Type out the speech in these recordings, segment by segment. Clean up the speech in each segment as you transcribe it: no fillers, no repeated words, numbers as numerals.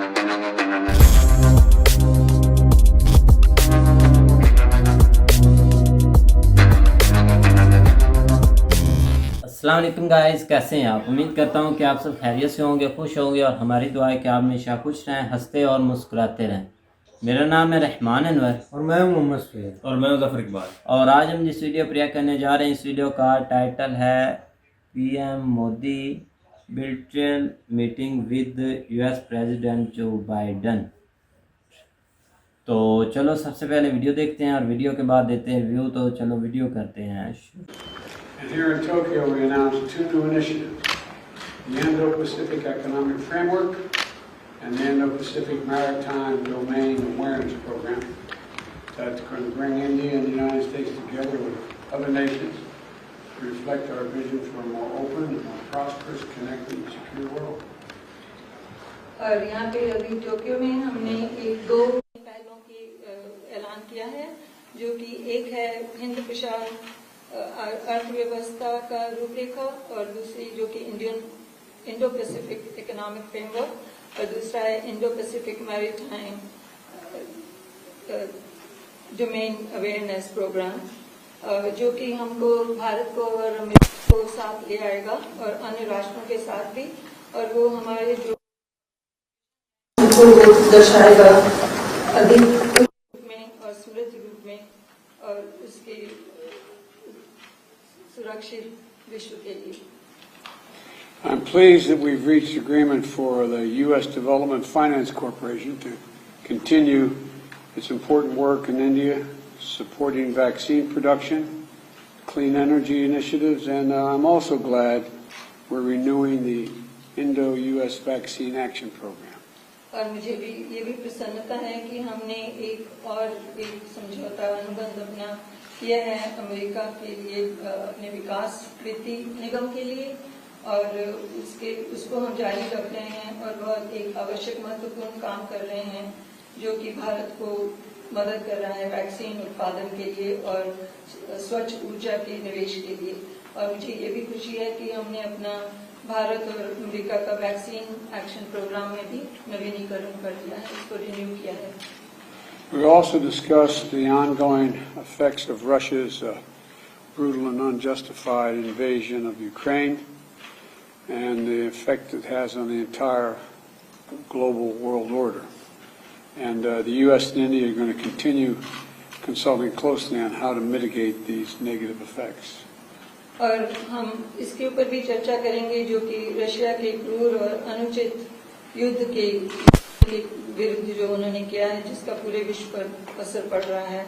अस्सलाम वालेकुम गाइस, कैसे हैं आप। उम्मीद करता हूं कि आप सब खैरियत से होंगे, खुश होंगे और हमारी दुआ है कि आप हमेशा खुश रहें, हंसते और मुस्कुराते रहें। मेरा नाम है रहमान अनवर और मैं हूं मोहम्मद सैयद और मैं ज़फर इकबाल। और आज हम जिस वीडियो पर रिएक्ट करने जा रहे हैं, इस वीडियो का टाइटल है PM Modi bilateral meeting with US president Joe Biden. तो चलो सबसे पहले वीडियो देखते हैं और वीडियो के बाद देते हैं व्यू। तो चलो वीडियो करते हैं। And here in Tokyo, we announced two new initiatives, the Indo-Pacific Economic Framework and the Indo-Pacific Maritime Domain Awareness Program that's going to bring India and the United States together with other nations to reflect our vision for a more open, more prosperous, connected and secure world. और यहाँ पे अभी Tokyo में हमने दो पहलों की ऐलान किया है, जो कि एक है हिंद प्रशांत अर्थव्यवस्था का रूपरेखा और दूसरी जो कि इंडो पैसिफिक इकोनॉमिक फ्रेमवर्क और दूसरा है Indo Pacific maritime domain awareness programme, जो कि हमको भारत को और अमेरिका को साथ ले आएगा और अन्य राष्ट्रों के साथ भी, और वो हमारे जो दर्शाएगा अधिक रूप में और सूरज रूप में और उसके सुरक्षित विश्व के लिए। I'm pleased that we've reached agreement for the U.S. Development Finance Corporation to continue its important work in India, supporting vaccine production, clean energy initiatives, and I'm also glad we're renewing the Indo-U.S. Vaccine Action Program. और मुझे भी ये भी प्रसन्नता है कि हमने एक समझौता अनुबंध अपना किया है अमेरिका के लिए अपने विकास वित्तीय निगम के लिए, और उसको हम जारी रख रहे हैं और बहुत एक आवश्यक महत्वपूर्ण काम कर रहे हैं, जो कि भारत को मदद कर रहा है वैक्सीन उत्पादन के लिए और स्वच्छ ऊर्जा के निवेश के लिए। और मुझे ये भी खुशी है कि हमने अपना भारत और अमेरिका का वैक्सीन एक्शन प्रोग्राम में भी नवीनीकरण कर दिया है, इसको रिन्यू किया है। We also discussed the ongoing effects of Russia's brutal and unjustified invasion of Ukraine and the effect it has on the entire global world order. And the U.S. and India are going to continue consulting closely on how to mitigate these negative effects. और हम इसके ऊपर भी चर्चा करेंगे, जो कि Russia के क्रूर और अनुचित युद्ध के विरुद्ध जो उन्होंने किया है, जिसका पूरे विश्व पर असर पड़ रहा है,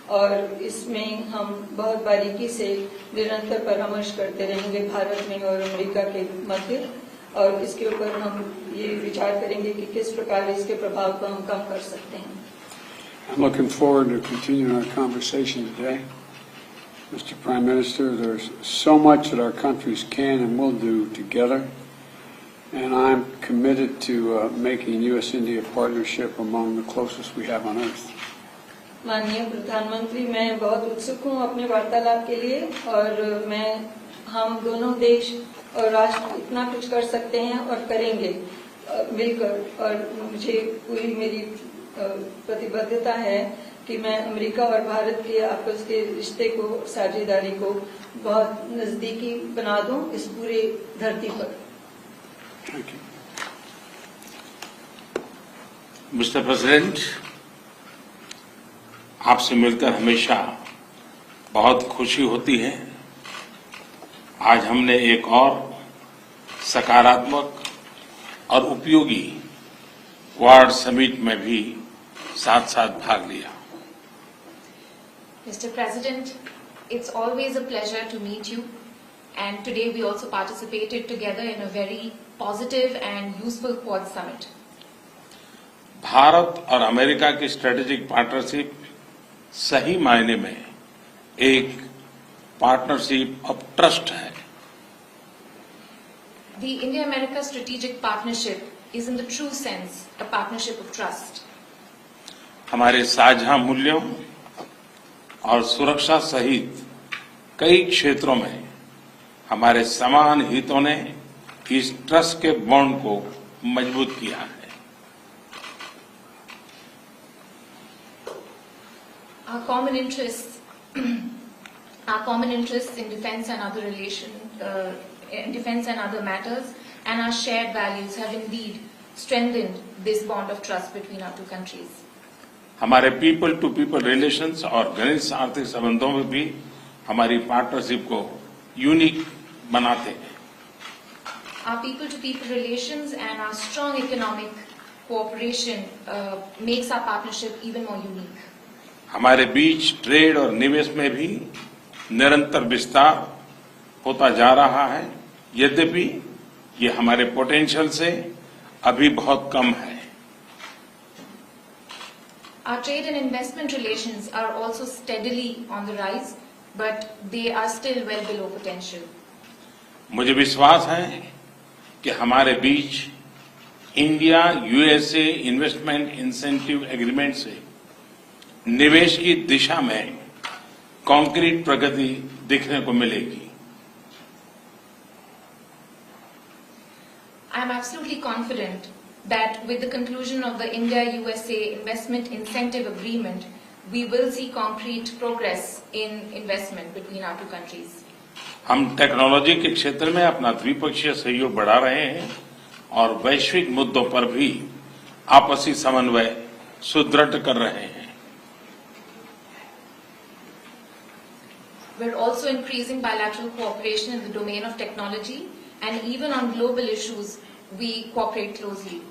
और इसमें हम बहुत बारीकी से निरंतर परामर्श करते रहेंगे भारत में और अमेरिका के मध्य, और इसके ऊपर हम ये विचार करेंगे कि किस प्रकार इसके प्रभाव को हम कम कर सकते हैं। I'm looking forward to continuing our conversation today. Mr. Prime Minister, there's so much that our countries can and will do together, and I'm committed to making U.S.-India partnership among the closest we have on earth. माननीय प्रधानमंत्री, मैं बहुत उत्सुक हूँ अपने वार्तालाप के लिए, और हम दोनों देश और राष्ट्र इतना कुछ कर सकते हैं और करेंगे मिलकर, और मुझे पूरी मेरी प्रतिबद्धता है कि मैं अमेरिका और भारत के आपस के रिश्ते को, साझेदारी को बहुत नजदीकी बना दूं इस पूरे धरती पर। मिस्टर प्रेसिडेंट, आपसे मिलकर हमेशा बहुत खुशी होती है। आज हमने एक और सकारात्मक और उपयोगी वर्ल्ड समिट में भी साथ साथ भाग लिया। Mr. President, it's always a pleasure to meet you, and today we also participated together in a very positive and useful Quad Summit. Bharat और अमेरिका की स्ट्रेटेजिक पार्टनरशिप सही मायने में एक पार्टनरशिप ऑफ ट्रस्ट है। The India-America strategic partnership is in the true sense a partnership of trust. हमारे साझा मूल्यों और सुरक्षा सहित कई क्षेत्रों में हमारे समान हितों ने इस ट्रस्ट के बॉन्ड को मजबूत किया है। common interests, our common interests in defence and other defence and other matters, and our shared values have indeed strengthened this bond of trust between our two countries. हमारे पीपल टू पीपल रिलेशंस और घनिष्ठ आर्थिक संबंधों में भी हमारी partnership को unique बनाते हैं. Our people-to-people relations and our strong economic cooperation makes our partnership even more unique. हमारे बीच ट्रेड और निवेश में भी निरंतर विस्तार होता जा रहा है, यद्यपि ये हमारे पोटेंशियल से अभी बहुत कम है. Our trade and investment relations are also steadily on the rise, but they are still well below potential. मुझे विश्वास है कि हमारे बीच India USA investment incentive agreement से निवेश की दिशा में कॉन्क्रीट प्रगति देखने को मिलेगी. I am absolutely confident that with the conclusion of the India-USA Investment Incentive Agreement, we will see concrete progress in investment between our two countries. हम technology के क्षेत्र में अपना द्विपक्षीय सहयोग बढ़ा रहे हैं और वैश्विक मुद्दों पर भी आपसी समन्वय सुदृढ़ कर रहे हैं. We're also increasing bilateral cooperation in the domain of technology, and even on global issues, we cooperate closely.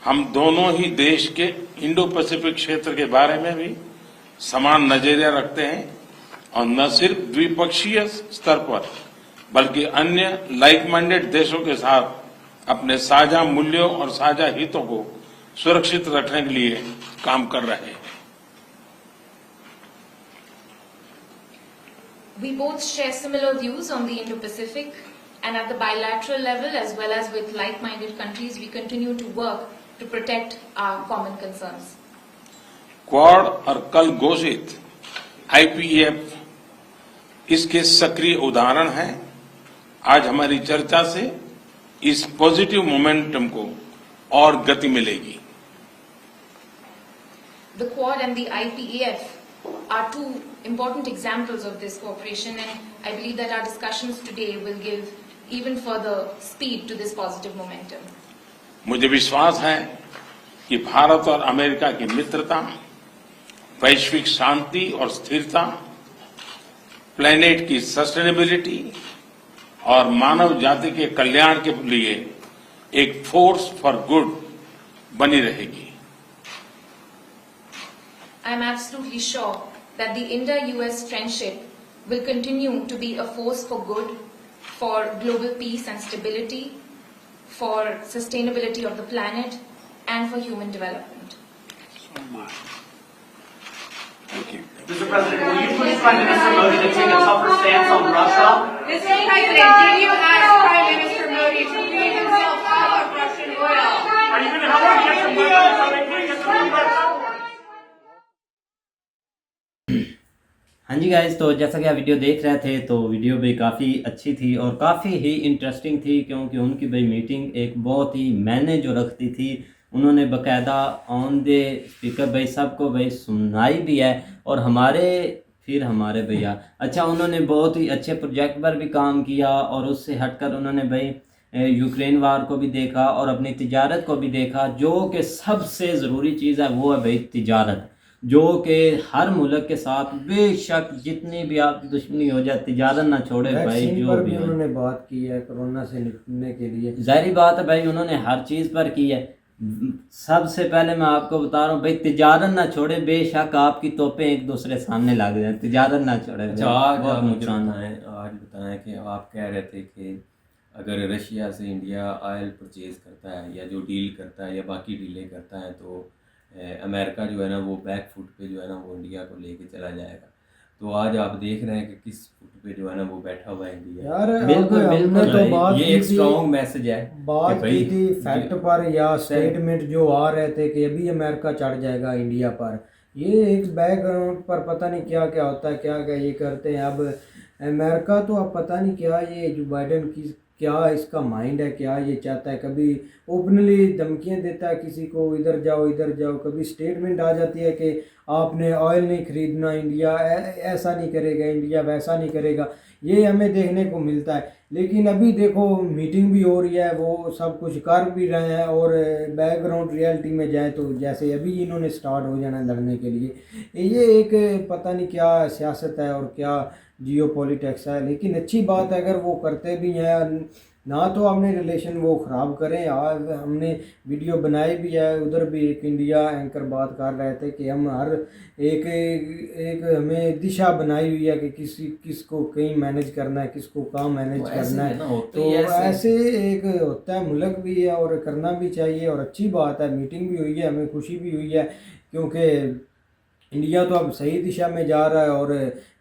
हम दोनों ही देश के इंडो पैसिफिक क्षेत्र के बारे में भी समान नजरिया रखते हैं और न सिर्फ द्विपक्षीय स्तर पर बल्कि अन्य लाइक माइंडेड देशों के साथ अपने साझा मूल्यों और साझा हितों को सुरक्षित रखने के लिए काम कर रहे हैं. We both share similar views on the Indo-Pacific, and at the bilateral level as well as with like-minded countries, we continue to work to protect our common concerns. Quad और कल घोषित आईपीएफ इसके सक्रिय उदाहरण हैं. आज हमारी चर्चा से इस पॉजिटिव मोमेंटम को और गति मिलेगी. The Quad and the IPEF are two important examples of this cooperation, and I believe that our discussions today will give even further speed to this positive momentum. मुझे विश्वास है कि भारत और अमेरिका की मित्रता, वैश्विक शांति और स्थिरता, प्लेनेट की सस्टेनेबिलिटी और मानव जाति के कल्याण के लिए एक फोर्स फॉर गुड बनी रहेगी. I am absolutely sure that the India-US friendship will continue to be a force for good, for global peace and stability, for sustainability of the planet, and for human development. So much. Thank you. Mr. President, will you please Prime Minister Modi to take a tougher stance on Russia? Mr. President, did you ask Prime Minister Modi to leave himself out of Russian oil? Are you going to help them get some weapons so they can get some weapons? हाँ जी guys, तो जैसा कि आप video देख रहे थे तो video भी काफ़ी अच्छी थी और काफ़ी ही इंटरेस्टिंग थी, क्योंकि उनकी भाई मीटिंग एक बहुत ही मैंने जो रखती थी उन्होंने बकायदा ऑन द स्पीकर भाई सबको भाई सुनाई भी है. और हमारे भैया अच्छा उन्होंने बहुत ही अच्छे प्रोजेक्ट पर भी काम किया और उससे हटकर उन्होंने भाई यूक्रेन वार को भी देखा और अपनी तिजारत को भी देखा, जो कि सबसे ज़रूरी चीज़ है वो है भाई तिजारत, जो कि हर मुल्क के साथ बेशक जितनी भी आपकी दुश्मनी हो जाए तिजारत ना छोड़े भाई. जो भी उन्होंने बात की है कोरोना से निपटने के लिए, जाहिर बात है भाई उन्होंने हर चीज़ पर की है. सबसे पहले मैं आपको बता रहा हूँ भाई तिजारत ना छोड़े, बेशक आपकी तोपें एक दूसरे सामने लग जाए, तिजारत ना छोड़े. अच्छा, आज बहुत आप नुकसान आज बताएं कि आप कह रहे थे कि अगर रशिया से इंडिया ऑयल परचेज करता है या जो डील करता है या बाकी डीलें करता है तो अमेरिका जो है ना वो बैक फुट पे जो है ना वो इंडिया को लेके चला जाएगा. तो आज आप देख रहे हैं कि किस फुट पे जो है ना वो बैठा हुआ है इंडिया. यार बिल्कुल हमने तो बात ये एक स्ट्रॉन्ग मैसेज है बात कि की थी फैक्ट पर या स्टेटमेंट जो आ रहे थे कि अभी अमेरिका चढ़ जाएगा इंडिया पर. ये एक बैकग्राउंड पर पता नहीं क्या क्या होता है, क्या क्या ये करते हैं. अब अमेरिका तो अब पता नहीं क्या ये जो बाइडेन की क्या इसका माइंड है, क्या ये चाहता है। कभी ओपनली धमकियां देता है किसी को, इधर जाओ, कभी स्टेटमेंट आ जाती है कि आपने ऑयल नहीं खरीदना, इंडिया ऐसा नहीं करेगा, इंडिया वैसा नहीं करेगा, ये हमें देखने को मिलता है। लेकिन अभी देखो मीटिंग भी हो रही है, वो सब कुछ कर भी रहे हैं, और बैकग्राउंड रियलिटी में जाए तो जैसे अभी इन्होंने स्टार्ट हो जाना लड़ने के लिए, ये एक पता नहीं क्या सियासत है और क्या जियो पॉलिटिक्स है। लेकिन अच्छी बात है अगर वो करते भी हैं, ना तो हमने रिलेशन वो ख़राब करें। आज हमने वीडियो बनाई भी है, उधर भी एक इंडिया एंकर बात कर रहे थे कि हम हर एक हमें दिशा बनाई हुई है कि किसको कहीं मैनेज करना है, किसको काम मैनेज करना है। तो ऐसे एक होता है, मुल्क भी है और करना भी चाहिए, और अच्छी बात है। मीटिंग भी हुई है, हमें खुशी भी हुई है, क्योंकि इंडिया तो अब सही दिशा में जा रहा है। और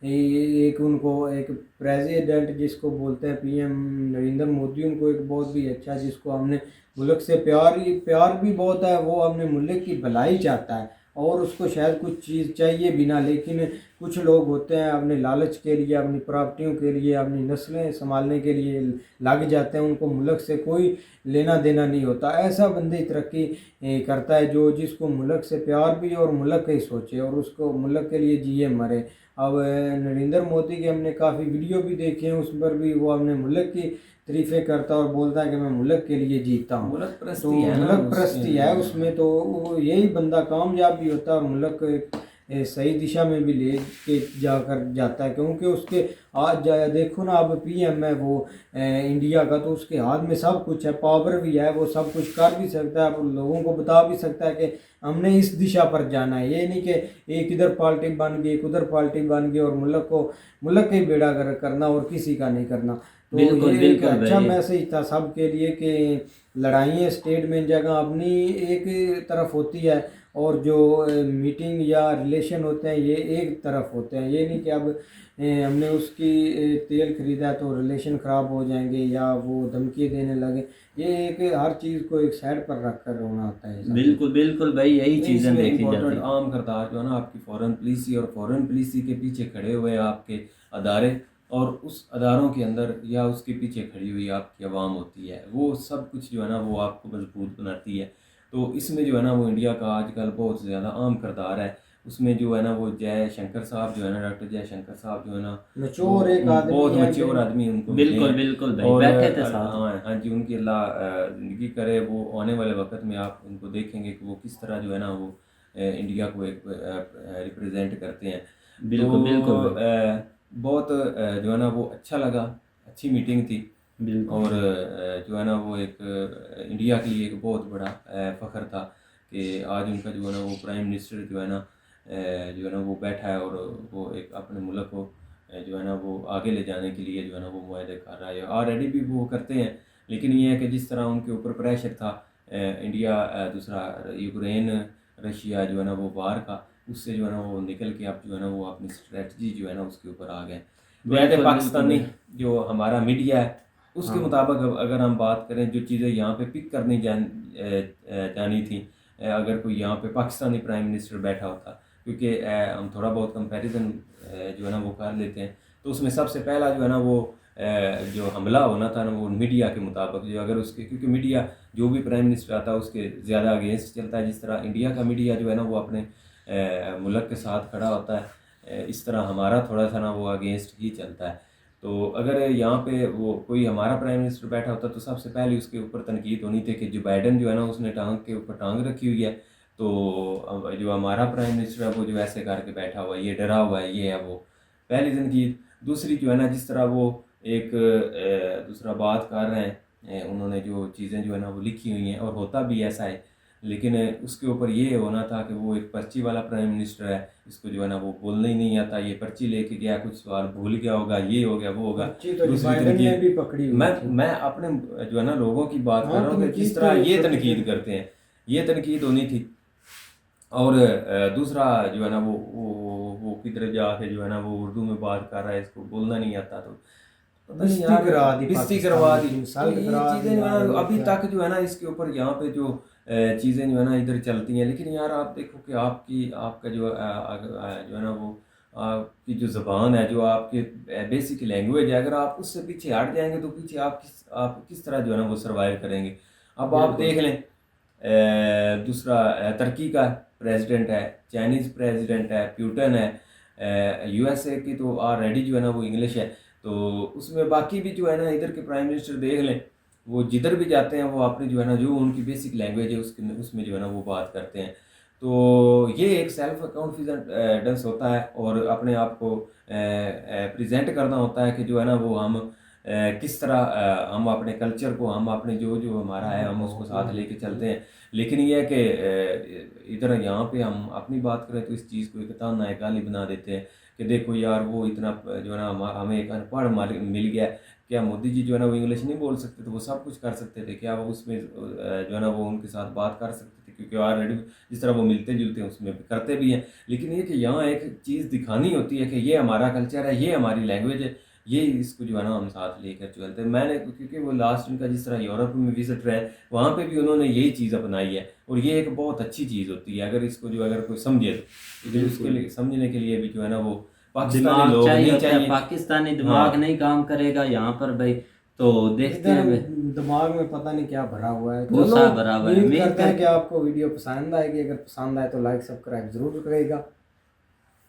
एक उनको एक प्रेसिडेंट जिसको बोलते हैं पीएम नरेंद्र मोदी, उनको एक बहुत भी अच्छा, जिसको हमने मुल्क से प्यार भी बहुत है, वो हमने मुल्क की भलाई चाहता है और उसको शायद कुछ चीज़ चाहिए भी ना। लेकिन कुछ लोग होते हैं अपने लालच के लिए, अपनी प्रॉपर्टियों के लिए, अपनी नस्लें संभालने के लिए लग जाते हैं, उनको मुल्क से कोई लेना देना नहीं होता। ऐसा बंदे तरक्की करता है जो जिसको मुल्क से प्यार भी और मुल्क का ही सोचे और उसको मुल्क के लिए जिए मरे। अब नरेंद्र मोदी के हमने काफ़ी वीडियो भी देखे हैं, उस पर भी वो हमने मुल्क की तारीफ़ें करता और बोलता है कि मैं मुल्क के लिए जीता हूँ। मुल्क परस्ती तो है ना, मुल्क परस्ती है उसमें, तो वो यही बंदा कामयाब भी होता है और मुल्क को एक सही दिशा में भी ले के जाता है। क्योंकि उसके आज देखो ना, अब पीएम है वो इंडिया का, तो उसके हाथ में सब कुछ है, पावर भी है, वो सब कुछ कर भी सकता है, अब लोगों को बता भी सकता है कि हमने इस दिशा पर जाना है। ये नहीं कि एक इधर पार्टी बन गई, एक उधर पार्टी बन गई और मुल्क का ही बेड़ा करना और किसी का नहीं करना। तो ये एक अच्छा मैसेज था सबके लिए कि लड़ाइयाँ स्टेट में जगह अपनी एक तरफ होती है और जो मीटिंग या रिलेशन होते हैं ये एक तरफ होते हैं। ये नहीं कि अब हमने उसकी तेल खरीदा तो रिलेशन ख़राब हो जाएंगे या वो धमकी देने लगे। ये एक हर चीज़ को एक साइड पर रख कर होना होता है। बिल्कुल भाई, यही चीज़ें देखी जाती हैं। आम किरदार जो है ना आपकी फॉरेन पॉलिसी और फॉरेन पॉलिसी के पीछे खड़े हुए आपके अदारे और उस अदारों के अंदर या उसके पीछे खड़ी हुई आपकी आवाम होती है, वो सब कुछ जो है ना वो आपको मजबूत बनाती है। तो इसमें जो है ना वो इंडिया का आजकल बहुत ज़्यादा आम किरदार है। उसमें जो है ना वो जयशंकर साहब जो है ना, डॉक्टर जयशंकर साहब जो है ना, मैच्योर एक आदमी, बहुत मैच्योर आदमी उनको बिल्कुल भाई, बैठे थे साथ। हाँ जी, उनकी अल्लाह ज़िंदगी करे। वो आने वाले वक्त में आप उनको देखेंगे कि वो किस तरह जो है ना वो इंडिया को एक रिप्रेजेंट करते हैं। बिल्कुल बहुत जो है ना वो अच्छा लगा, अच्छी मीटिंग थी और जो है ना वो एक इंडिया के लिए एक बहुत बड़ा फ़ख्र था कि आज उनका जो है ना वो प्राइम मिनिस्टर जो है ना वो बैठा है और वो एक अपने मुल्क को जो है ना वो आगे ले जाने के लिए जो है ना वो मुआहदे कर रहा है। ऑलरेडी भी वो करते हैं, लेकिन ये है कि जिस तरह उनके ऊपर प्रेशर था इंडिया, दूसरा यूक्रेन रशिया जो है ना वो वार का, उससे जो है ना वो निकल के आप जो है ना वो अपनी स्ट्रेटजी जो है ना उसके ऊपर आ गए। वैसे पाकिस्तानी जो हमारा मीडिया है उसके मुताबिक अगर हम बात करें, जो चीज़ें यहाँ पे पिक करनी जानी थी, अगर कोई यहाँ पे पाकिस्तानी प्राइम मिनिस्टर बैठा होता, क्योंकि हम थोड़ा बहुत कंपैरिजन जो है ना वो कर लेते हैं, तो उसमें सबसे पहला जो है ना वो जो हमला होना था ना वो मीडिया के मुताबिक, जो अगर उसके, क्योंकि मीडिया जो भी प्राइम मिनिस्टर आता है उसके ज़्यादा अगेंस्ट चलता है। जिस तरह इंडिया का मीडिया जो है ना वो अपने मुल्क के साथ खड़ा होता है, इस तरह हमारा थोड़ा सा ना वो अगेंस्ट ही चलता है। तो अगर यहाँ पे वो कोई हमारा प्राइम मिनिस्टर बैठा होता तो सबसे पहले उसके ऊपर तनकीद होनी थी कि जो बाइडन जो है ना उसने टांग के ऊपर टांग रखी हुई है, तो जो हमारा प्राइम मिनिस्टर है वो जो ऐसे करके बैठा हुआ है, ये डरा हुआ है, ये है वो, पहली तनकीद। दूसरी जो है ना जिस तरह वो एक दूसरा बात कर रहे हैं, उन्होंने जो चीज़ें जो है ना वो लिखी हुई हैं और होता भी ऐसा है, लेकिन उसके ऊपर ये होना था कि वो एक पर्ची वाला प्राइम मिनिस्टर है, इसको जो है ना वो बोलना ही नहीं आता, ये पर्ची लेके गया, कुछ सवाल भूल गया होगा, ये हो गया वो होगा। मैं अपने जो है ना लोगों की बात कर रहा हूँ कि जिस तरह ये तनकीद करते हैं, ये तनकीद होनी थी। और दूसरा जो है ना वो किधर जाके जो है ना वो उर्दू में बात कर रहा है, इसको बोलना नहीं आता, तो बिस्ती करवा दी। चीज़ें अभी तक जो है ना इसके ऊपर यहाँ पे जो चीज़ें जो है ना इधर चलती हैं। लेकिन यार आप देखो कि आपका जो है ना वो आपकी जो ज़बान है, जो आपके बेसिक लैंग्वेज है, अगर आप उससे पीछे हट जाएंगे तो पीछे आप किस तरह जो है ना वो सर्वाइव करेंगे। अब आप देख लें, दूसरा तुर्की का प्रेसिडेंट है, चाइनीज़ प्रेसिडेंट है, पुतिन है, यूएसए की तो ऑलरेडी जो है ना वो इंग्लिश है, तो उसमें बाकी भी जो है ना इधर के प्राइम मिनिस्टर देख लें, वो जिधर भी जाते हैं वो अपनी जो है ना जो उनकी बेसिक लैंग्वेज है उसमें जो है ना वो बात करते हैं। तो ये एक सेल्फ कॉन्फिडेंस होता है और अपने आप को प्रेजेंट करना होता है कि जो है ना वो हम किस तरह हम अपने कल्चर को, हम अपने जो जो हमारा है हम उसको साथ लेके चलते हैं। लेकिन ये है कि इधर यहाँ पे हम अपनी बात करें तो इस चीज़ को एक ताना एक गाली बना देते हैं कि देखो यार वो इतना जो है ना हमें एक अनपढ़ मिल गया, क्या मोदी जी जो है ना वो इंग्लिश नहीं बोल सकते थे, वो सब कुछ कर सकते थे, क्या वो उसमें जो है ना वो उनके साथ बात कर सकते थे, क्योंकि ऑलरेडी जिस तरह वो मिलते जुलते हैं उसमें करते भी हैं। लेकिन ये कि यहाँ एक चीज़ दिखानी होती है कि ये हमारा कल्चर है, ये हमारी लैंग्वेज है, ये इसको जो है ना हम साथ लेकर चलते हैं। मैंने क्योंकि वो लास्ट इनका जिस तरह यूरोप में विजिट रहे, वहाँ पे भी उन्होंने यही चीज़ अपनाई है और ये एक बहुत अच्छी चीज़ होती है अगर इसको जो अगर कोई समझे तो। लेकिन उसके लिए समझने के लिए भी जो है ना वो पाकिस्तानी दिमाग लोग चाहिए नहीं होता है, चाहिए। पाकिस्तानी दिमाग हाँ। नहीं काम करेगा यहाँ पर भाई, तो देखते हैं इधर भाई। दिमाग में पता नहीं क्या भरा हुआ है। बहुत चलो, सारा भरा हुआ है। उम्मीद उम्मीद करते हैं कर- कि आपको वीडियो पसंद आएगी। अगर पसंद आए तो लाइक सब्सक्राइब जरूर करिएगा।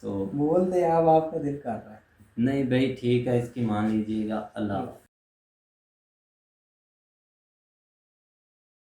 तो बोल दे अब आपका दिल कर रहा है। नहीं भाई ठीक है, इसकी मान लीजिएगा। अल्लाह हाफ़िज़।